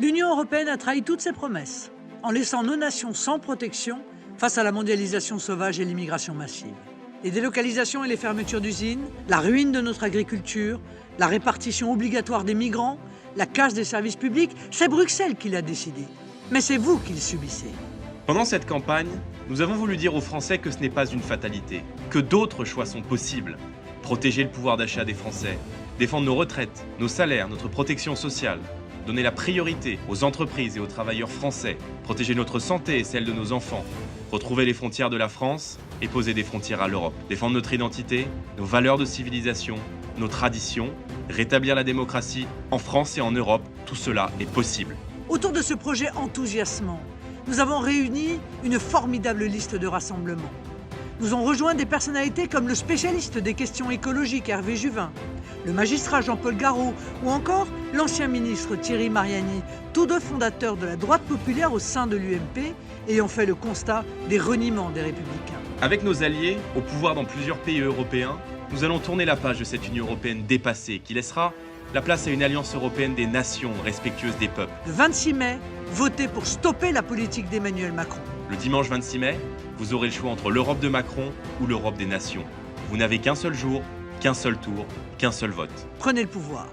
L'Union européenne a trahi toutes ses promesses, en laissant nos nations sans protection face à la mondialisation sauvage et l'immigration massive. Les délocalisations et les fermetures d'usines, la ruine de notre agriculture, la répartition obligatoire des migrants, la casse des services publics, c'est Bruxelles qui l'a décidé. Mais c'est vous qui le subissez. Pendant cette campagne, nous avons voulu dire aux Français que ce n'est pas une fatalité, que d'autres choix sont possibles. Protéger le pouvoir d'achat des Français, défendre nos retraites, nos salaires, notre protection sociale, donner la priorité aux entreprises et aux travailleurs français, protéger notre santé et celle de nos enfants, retrouver les frontières de la France et poser des frontières à l'Europe, défendre notre identité, nos valeurs de civilisation, nos traditions, rétablir la démocratie en France et en Europe, tout cela est possible. Autour de ce projet enthousiasmant, nous avons réuni une formidable liste de rassemblements. Nous ont rejoint des personnalités comme le spécialiste des questions écologiques Hervé Juvin, le magistrat Jean-Paul Garot ou encore l'ancien ministre Thierry Mariani, tous deux fondateurs de la droite populaire au sein de l'UMP, ayant fait le constat des reniements des Républicains. Avec nos alliés, au pouvoir dans plusieurs pays européens, nous allons tourner la page de cette Union européenne dépassée qui laissera la place à une alliance européenne des nations respectueuses des peuples. Le 26 mai, votez pour stopper la politique d'Emmanuel Macron. Le dimanche 26 mai, vous aurez le choix entre l'Europe de Macron ou l'Europe des nations. Vous n'avez qu'un seul jour, qu'un seul tour, qu'un seul vote. Prenez le pouvoir.